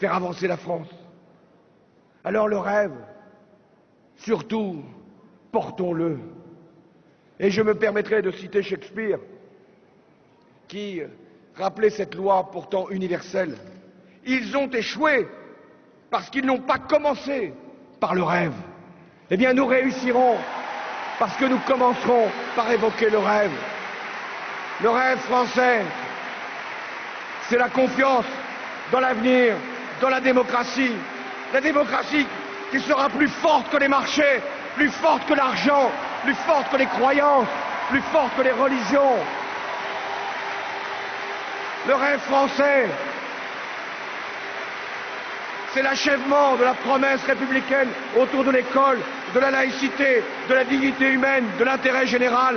faire avancer la France. Alors le rêve, surtout, portons-le. Et je me permettrai de citer Shakespeare, qui rappelait cette loi pourtant universelle. Ils ont échoué parce qu'ils n'ont pas commencé par le rêve. Eh bien, nous réussirons parce que nous commencerons par évoquer le rêve. Le rêve français, c'est la confiance dans l'avenir, dans la démocratie. La démocratie qui sera plus forte que les marchés, plus forte que l'argent, plus forte que les croyances, plus forte que les religions. Le rêve français, c'est l'achèvement de la promesse républicaine autour de l'école, de la laïcité, de la dignité humaine, de l'intérêt général.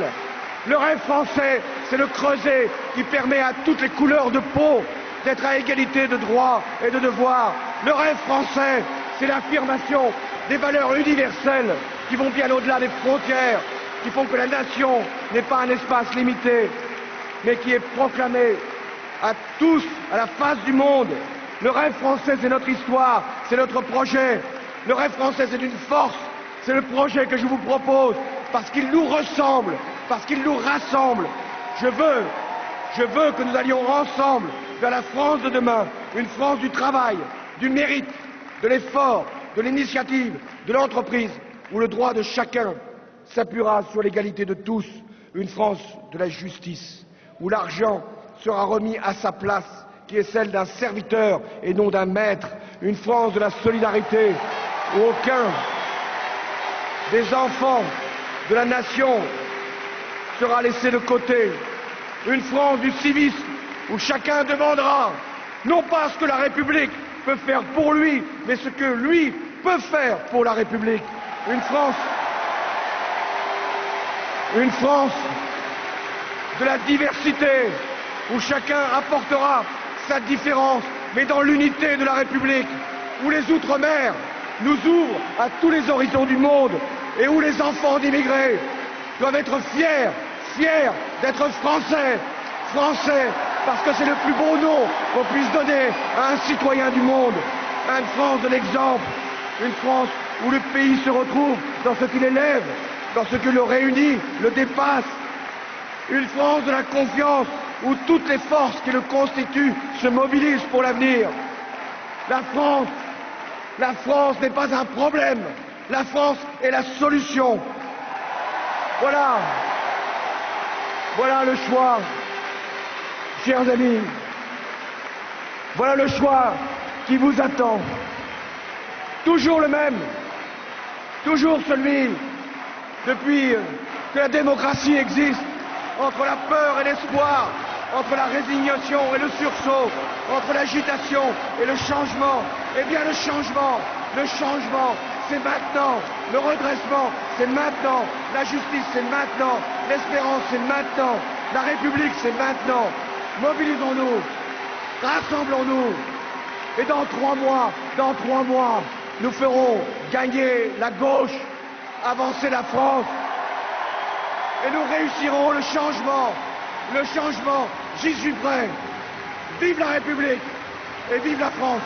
Le rêve français, c'est le creuset qui permet à toutes les couleurs de peau d'être à égalité de droits et de devoirs. Le rêve français, c'est l'affirmation des valeurs universelles qui vont bien au-delà des frontières, qui font que la nation n'est pas un espace limité, mais qui est proclamée à tous, à la face du monde. Le rêve français, c'est notre histoire, c'est notre projet. Le rêve français, c'est une force, c'est le projet que je vous propose, parce qu'il nous ressemble, parce qu'il nous rassemble. Je veux que nous allions ensemble vers la France de demain, une France du travail, du mérite, de l'effort, de l'initiative, de l'entreprise, où le droit de chacun s'appuiera sur l'égalité de tous, une France de la justice, où l'argent sera remis à sa place, qui est celle d'un serviteur et non d'un maître, une France de la solidarité, où aucun des enfants de la nation sera laissé de côté, une France du civisme, où chacun demandera, non pas ce que la République peut faire pour lui, mais ce que lui peut faire pour la République. Une France de la diversité, où chacun apportera sa différence, mais dans l'unité de la République, où les Outre-mer nous ouvrent à tous les horizons du monde, et où les enfants d'immigrés doivent être fiers d'être français, parce que c'est le plus beau nom qu'on puisse donner à un citoyen du monde. Une France de l'exemple, une France où le pays se retrouve dans ce qui l'élève, dans ce qui le réunit, le dépasse. Une France de la confiance, où toutes les forces qui le constituent se mobilisent pour l'avenir. La France n'est pas un problème, la France est la solution. Voilà le choix, chers amis, voilà le choix qui vous attend. Toujours le même, toujours celui, depuis que la démocratie existe, entre la peur et l'espoir, entre la résignation et le sursaut, entre l'agitation et le changement. Eh bien le changement, c'est maintenant. Le redressement, c'est maintenant. La justice, c'est maintenant. L'espérance, c'est maintenant. La République, c'est maintenant. Mobilisons-nous, rassemblons-nous. Et dans 3 mois, nous ferons gagner la gauche, avancer la France. Et nous réussirons le changement, j'y suis prêt. Vive la République et vive la France.